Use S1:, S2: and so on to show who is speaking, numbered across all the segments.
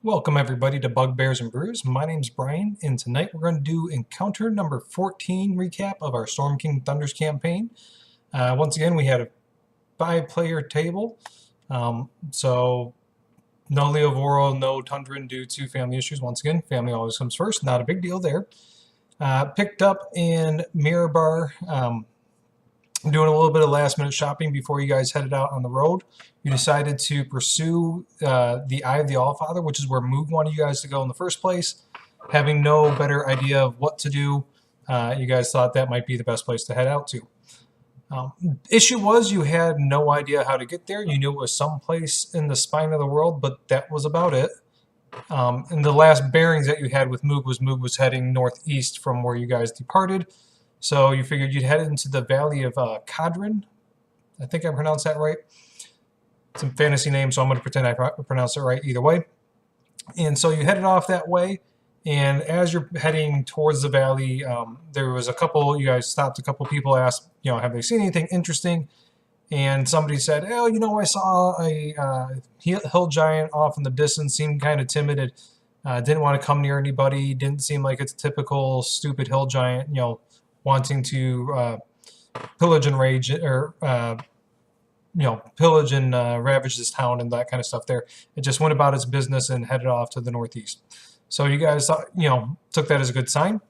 S1: Welcome everybody to Bugbears and Brews. My name's Brian, and tonight we're going to do Encounter number 14 recap of our Storm King Thunders campaign. Once again, we had a 5-player table, so no Leovoro, no Tundran due to family issues. Once again, family always comes first, not a big deal there. Picked up in Mirabar, doing a little bit of last-minute shopping before you guys headed out on the road. You decided to pursue the Eye of the Allfather, which is where Moog wanted you guys to go in the first place. Having no better idea of what to do, you guys thought that might be the best place to head out to. Issue was you had no idea how to get there. You knew it was someplace in the spine of the world, but that was about it. And the last bearings that you had with Moog was heading northeast from where you guys departed. So you figured you'd head into the Valley of Kadrin. I think I pronounced that right. It's a fantasy name, so I'm going to pretend I pronounced it right either way. And so you headed off that way, and as you're heading towards the valley, there was a couple, you guys stopped, a couple people asked, have they seen anything interesting? And somebody said, I saw a hill giant off in the distance, seemed kind of timid, didn't want to come near anybody, didn't seem like it's a typical stupid hill giant, wanting to pillage and rage, or pillage and ravage this town and that kind of stuff there. It just went about its business and headed off to the northeast. So you guys took that as a good sign.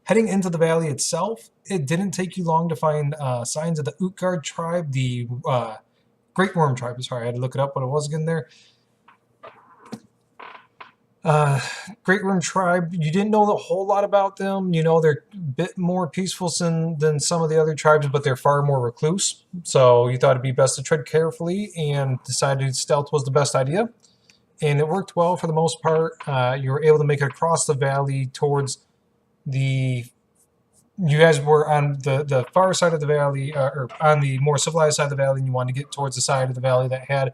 S1: Heading into the valley itself, it didn't take you long to find signs of the Utgard tribe, the Great Worm tribe. Sorry, I had to look it up, but it was again there. Great Worm tribe, you didn't know a whole lot about them. They're a bit more peaceful than some of the other tribes, but they're far more recluse. So you thought it'd be best to tread carefully and decided stealth was the best idea. And it worked well for the most part. You were able to make it across the valley towards you guys were on the far side of the valley, or on the more civilized side of the valley, and you wanted to get towards the side of the valley that had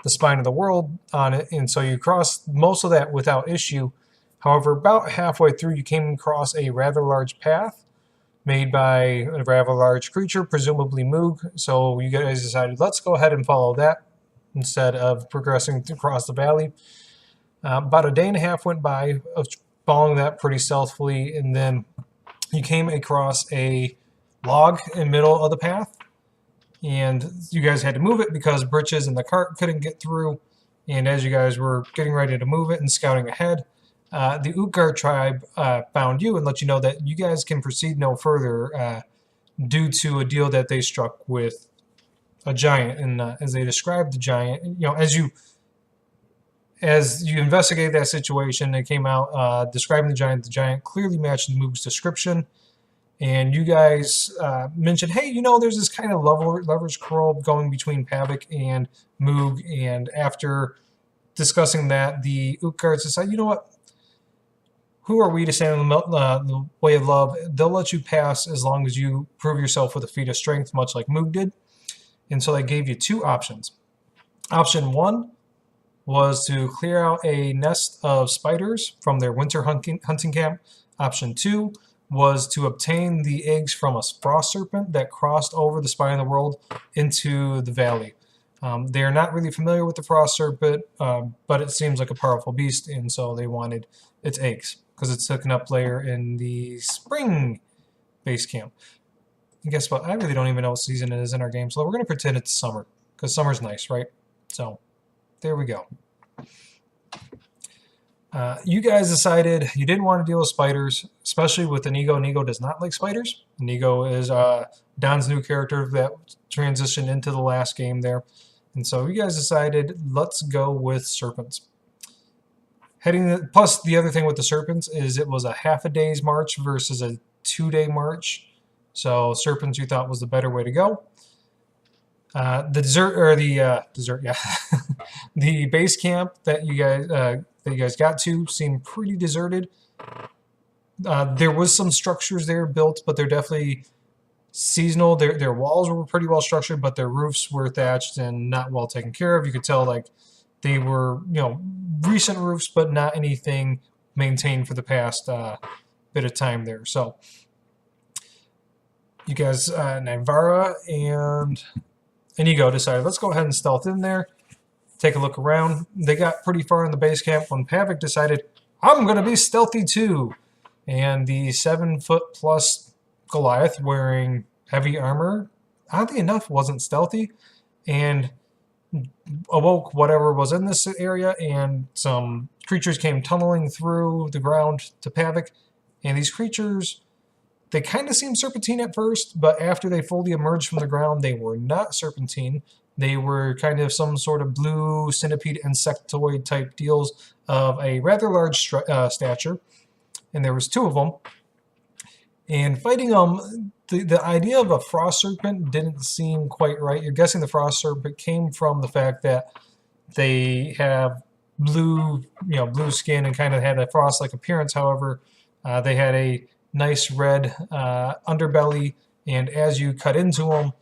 S1: the spine of the world on it, and so you crossed most of that without issue. However, about halfway through, you came across a rather large path made by a rather large creature, presumably Moog. So you guys decided, let's go ahead and follow that instead of progressing across the valley. About a day and a half went by of following that pretty stealthily, and then you came across a log in the middle of the path, and you guys had to move it because Britches and the cart couldn't get through. And as you guys were getting ready to move it and scouting ahead, the Utgard tribe found you and let you know that you guys can proceed no further due to a deal that they struck with a giant. And as they described the giant, as you investigated that situation, it came out describing the giant clearly matched Moog's description. And you guys mentioned, hey, there's this kind of leverage curl going between Pavik and Moog. And after discussing that, the Utgards decided, you know what? Who are we to stand in the way of love? They'll let you pass as long as you prove yourself with a feat of strength, much like Moog did. And so they gave you two options. Option one was to clear out a nest of spiders from their winter hunting camp. Option two was to obtain the eggs from a frost serpent that crossed over the spine of the world into the valley. They are not really familiar with the frost serpent, but it seems like a powerful beast, and so they wanted its eggs because it's taken up layer in the spring base camp. And guess what? I really don't even know what season it is in our game, so we're going to pretend it's summer because summer's nice, right? So there we go. You guys decided you didn't want to deal with spiders, especially with Inigo. Inigo does not like spiders. Inigo is Don's new character that transitioned into the last game there. And so you guys decided, let's go with serpents. Plus, the other thing with the serpents is it was a half a day's march versus a 2-day march. So serpents you thought was the better way to go. The base camp that you guys got to seemed pretty deserted. There was some structures there built, but they're definitely seasonal. Their walls were pretty well structured, but their roofs were thatched and not well taken care of. You could tell like they were, recent roofs, but not anything maintained for the past bit of time there. So you guys, Nivara and Inigo decided, let's go ahead and stealth in there. take a look around. They got pretty far in the base camp when Pavic decided, I'm going to be stealthy too. And the 7-foot-plus Goliath wearing heavy armor, oddly enough, wasn't stealthy and awoke whatever was in this area, and some creatures came tunneling through the ground to Pavic. And these creatures, they kind of seemed serpentine at first, but after they fully emerged from the ground, they were not serpentine. They were kind of some sort of blue centipede insectoid type deals of a rather large stature, and there was 2 of them. And fighting them, the idea of a frost serpent didn't seem quite right. You're guessing the frost serpent came from the fact that they have blue skin and kind of had a frost-like appearance. However, they had a nice red underbelly, and as you cut into them,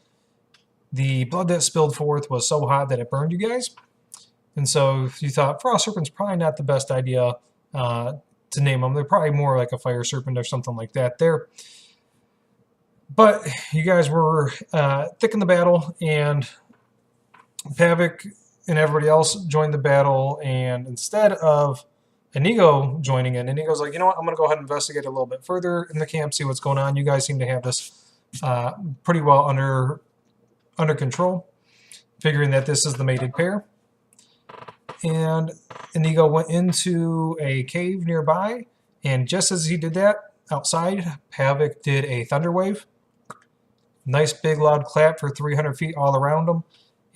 S1: the blood that spilled forth was so hot that it burned you guys. And so you thought frost serpent's probably not the best idea to name them. They're probably more like a fire serpent or something like that there. But you guys were thick in the battle, and Pavic and everybody else joined the battle, and instead of Inigo joining in, Inigo's like, you know what, I'm going to go ahead and investigate a little bit further in the camp, see what's going on. You guys seem to have this pretty well under control, figuring that this is the mated pair. And Inigo went into a cave nearby, and just as he did that, outside, Pavic did a thunder wave. Nice big loud clap for 300 feet all around him,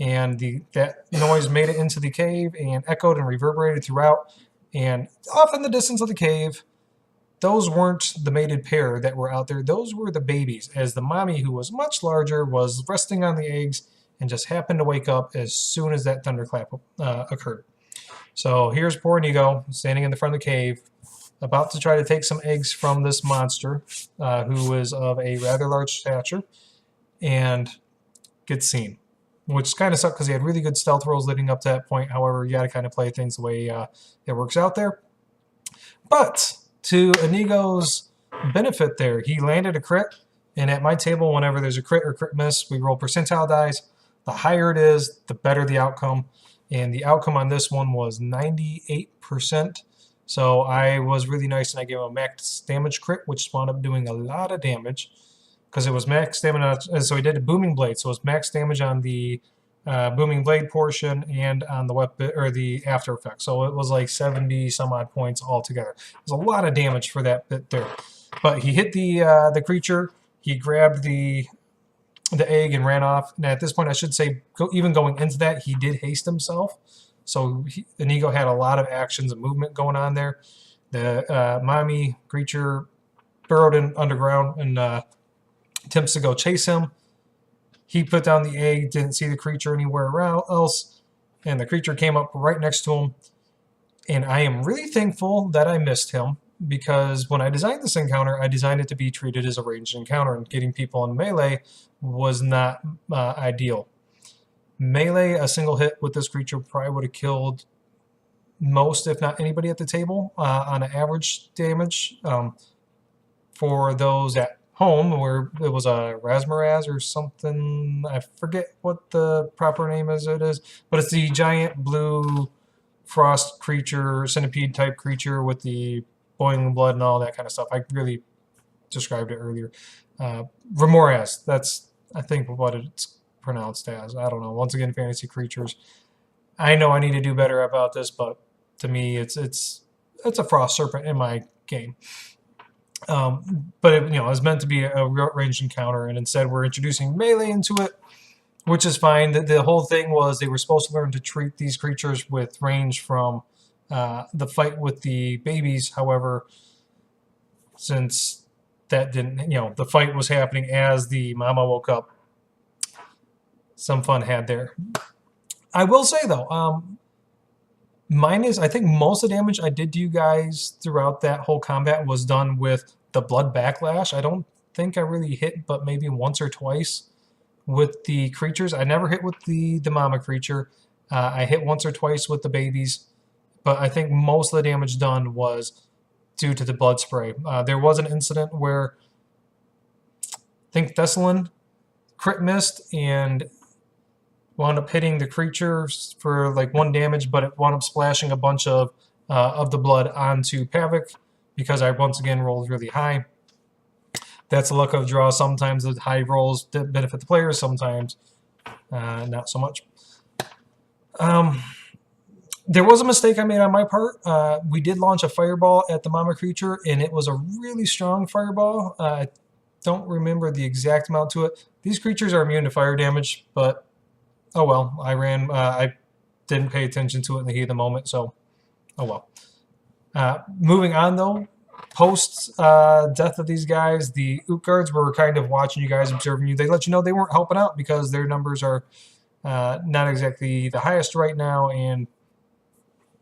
S1: and that noise made it into the cave and echoed and reverberated throughout. And off in the distance of the cave, those weren't the mated pair that were out there. Those were the babies, as the mommy, who was much larger, was resting on the eggs and just happened to wake up as soon as that thunderclap occurred. So here's poor Inigo standing in the front of the cave, about to try to take some eggs from this monster, who is of a rather large stature, and gets seen. Which kind of sucked because he had really good stealth rolls leading up to that point. However, you got to kind of play things the way it works out there. But to Inigo's benefit there, he landed a crit. And at my table, whenever there's a crit or crit miss, we roll percentile dice. The higher it is, the better the outcome. And the outcome on this one was 98%. So I was really nice, and I gave him a max damage crit, which wound up doing a lot of damage. Because it was max damage, so he did a booming blade. So it was max damage on the booming blade portion and on the weapon or the after effect. So it was like 70 some odd points altogether. It was a lot of damage for that bit there. But he hit the creature. He grabbed the egg and ran off. And at this point, I should say, even going into that, he did haste himself. So Inigo had a lot of actions and movement going on there. The mommy creature burrowed in underground and attempts to go chase him. He put down the egg, didn't see the creature anywhere else, and the creature came up right next to him. And I am really thankful that I missed him, because when I designed this encounter, I designed it to be treated as a ranged encounter, and getting people in melee was not ideal. Melee, a single hit with this creature probably would have killed most, if not anybody at the table on an average damage. For those at home, where it was a Rasmaraz or something, I forget what the proper name is, but it's the giant blue frost creature, centipede type creature with the boiling blood and all that kind of stuff. I really described it earlier. Remoraz, that's I think what it's pronounced as. I don't know. Once again, fantasy creatures. I know I need to do better about this, but to me, it's a frost serpent in my game. But it, was meant to be a ranged encounter, and instead we're introducing melee into it, which is fine. The whole thing was they were supposed to learn to treat these creatures with range from the fight with the babies. However, since that didn't, the fight was happening as the mama woke up, some fun had there. I will say though, I think most of the damage I did to you guys throughout that whole combat was done with the blood backlash. I don't think I really hit but maybe once or twice with the creatures. I never hit with the mama creature. I hit once or twice with the babies, but I think most of the damage done was due to the blood spray. There was an incident where I think Thessalon crit missed, and wound up hitting the creature for like 1 damage, but it wound up splashing a bunch of the blood onto Pavok because I once again rolled really high. That's the luck of the draw. Sometimes the high rolls benefit the players, sometimes not so much. There was a mistake I made on my part. We did launch a fireball at the mama creature, and it was a really strong fireball. I don't remember the exact amount to it. These creatures are immune to fire damage, but oh well. I didn't pay attention to it in the heat of the moment, so oh well. Moving on though, post death of these guys, the Utgards were kind of watching you guys, observing you. They let you know they weren't helping out because their numbers are not exactly the highest right now, and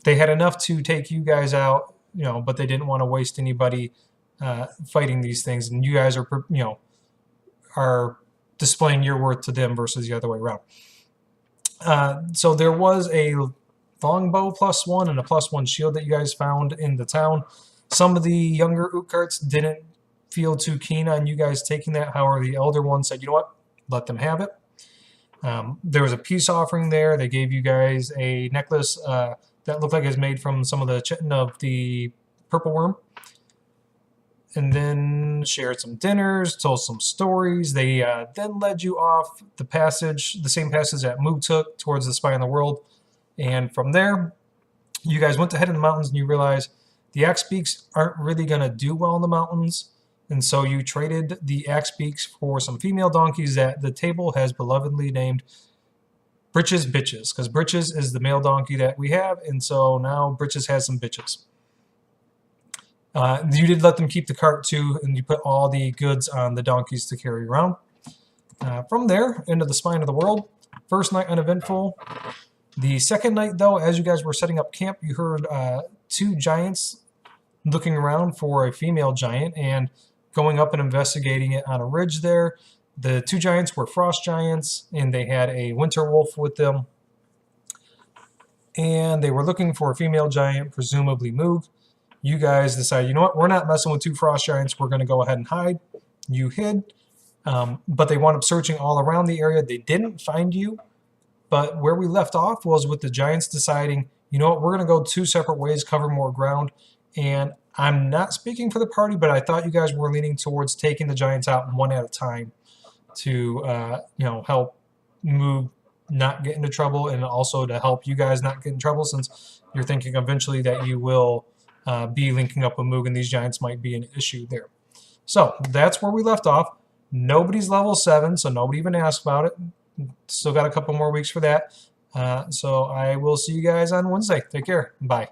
S1: they had enough to take you guys out, but they didn't want to waste anybody fighting these things. And you guys are, are displaying your worth to them versus the other way around. So there was a longbow +1 and a +1 shield that you guys found in the town. Some of the younger Utgards didn't feel too keen on you guys taking that. However, the elder one said, you know what, let them have it. There was a peace offering there. They gave you guys a necklace that looked like it was made from some of the chitin of the purple worm. And then shared some dinners, told some stories. They then led you off the passage, the same passage that Moog took towards the spine of the world. And from there, you guys went to head in the mountains and you realized the axe beaks aren't really going to do well in the mountains. And so you traded the axe beaks for some female donkeys that the table has belovedly named Britches Bitches, because Britches is the male donkey that we have, and so now Britches has some bitches. You did let them keep the cart too, and you put all the goods on the donkeys to carry around. From there, into the spine of the world. First night uneventful. The second night, though, as you guys were setting up camp, you heard 2 giants looking around for a female giant and going up and investigating it on a ridge there. The 2 giants were frost giants, and they had a winter wolf with them. And they were looking for a female giant, presumably Moog. You guys decided, you know what, we're not messing with 2 frost giants. We're going to go ahead and hide. You hid, but they wound up searching all around the area. They didn't find you, but where we left off was with the giants deciding, you know what, we're going to go 2 separate ways, cover more ground. And I'm not speaking for the party, but I thought you guys were leaning towards taking the giants out one at a time to help Moog not get into trouble, and also to help you guys not get in trouble, since you're thinking eventually that you will be linking up with Moog and these giants might be an issue there. So that's where we left off. Nobody's level 7, so nobody even asked about it. Still got a couple more weeks for that. So I will see you guys on Wednesday. Take care. Bye.